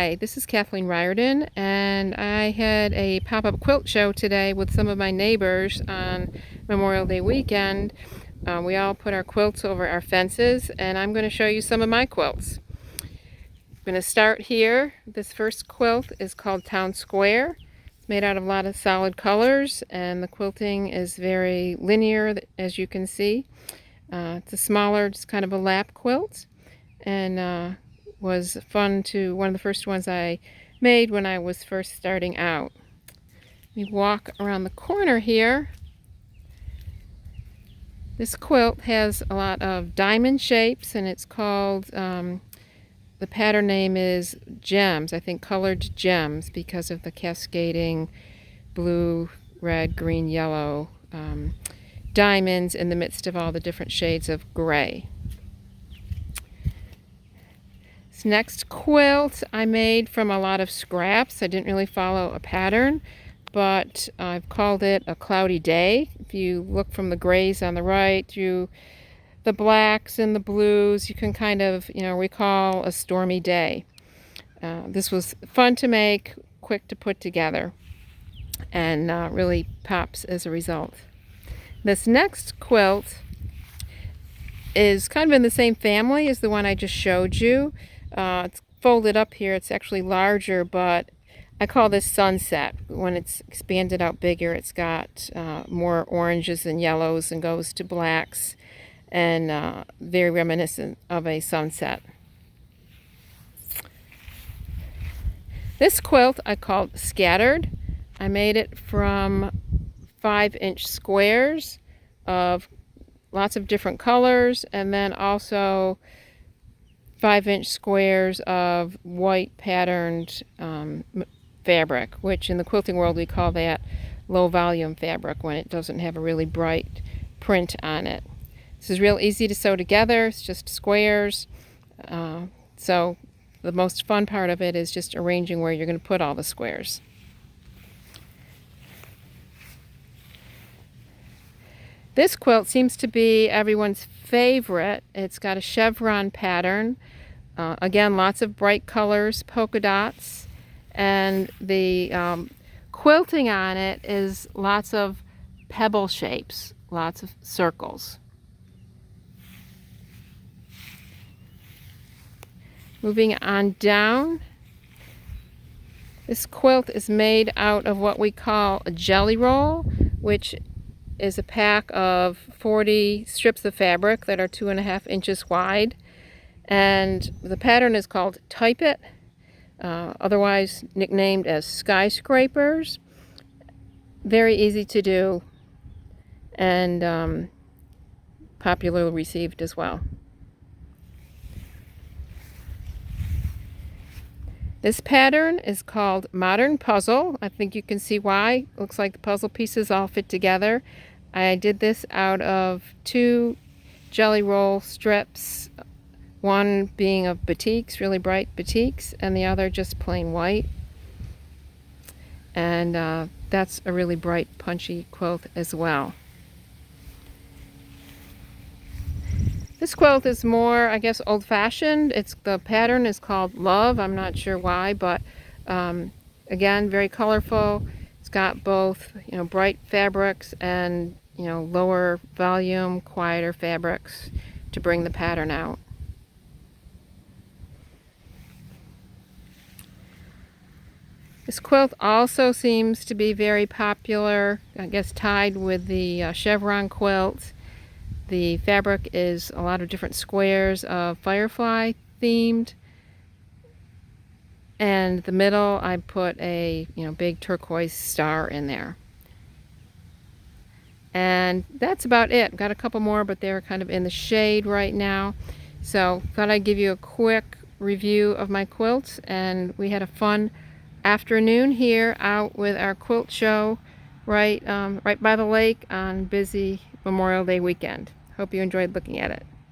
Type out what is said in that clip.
Hi, this is Kathleen Riordan, and I had a pop-up quilt show today with some of my neighbors on Memorial Day weekend. We all put our quilts over our fences, and I'm going to show you some of my quilts. I'm going to start here. This first quilt is called Town Square. It's made out of a lot of solid colors, and the quilting is very linear, as you can see. It's a smaller, just kind of a lap quilt, and was one of the first ones I made when I was first starting out. We walk around the corner here. This quilt has a lot of diamond shapes, and it's called, the pattern name is Gems, I think Colored Gems, because of the cascading blue, red, green, yellow diamonds in the midst of all the different shades of gray. This next quilt I made from a lot of scraps. I didn't really follow a pattern, but I've called it a cloudy day. If you look from the grays on the right through the blacks and the blues, you can kind of, recall a stormy day. This was fun to make, quick to put together, and really pops as a result. This next quilt is kind of in the same family as the one I just showed you. It's folded up here. It's actually larger, but I call this Sunset. When it's expanded out bigger, it's got more oranges and yellows and goes to blacks, and very reminiscent of a sunset. This quilt I called Scattered. I made it from 5-inch squares of lots of different colors, and then also 5-inch squares of white patterned fabric, which in the quilting world we call that low volume fabric when it doesn't have a really bright print on it. This is real easy to sew together. It's just squares. So the most fun part of it is just arranging where you're going to put all the squares. This quilt seems to be everyone's favorite. It's got a chevron pattern. Again, lots of bright colors, polka dots, and the quilting on it is lots of pebble shapes, lots of circles. Moving on down, this quilt is made out of what we call a jelly roll, which is a pack of 40 strips of fabric that are 2.5 inches wide, and the pattern is called Picket, otherwise nicknamed as skyscrapers. Very easy to do, and popularly received as well. This pattern is called Modern Puzzle. I think you can see why. It looks like the puzzle pieces all fit together. I did this out of 2 jelly roll strips, one being of batiks, really bright batiks, and the other just plain white. And that's a really bright, punchy quilt as well. This quilt is more, I guess, old-fashioned. The pattern is called Love. I'm not sure why, but again, very colorful. It's got both, bright fabrics and, lower volume, quieter fabrics to bring the pattern out. This quilt also seems to be very popular, I guess tied with the Chevron quilt. The fabric is a lot of different squares of firefly themed, and the middle I put a big turquoise star in there. And that's about it. Got a couple more, but they're kind of in the shade right now. So thought I'd give you a quick review of my quilts, and we had a fun afternoon here out with our quilt show right by the lake on busy Memorial Day weekend. Hope you enjoyed looking at it.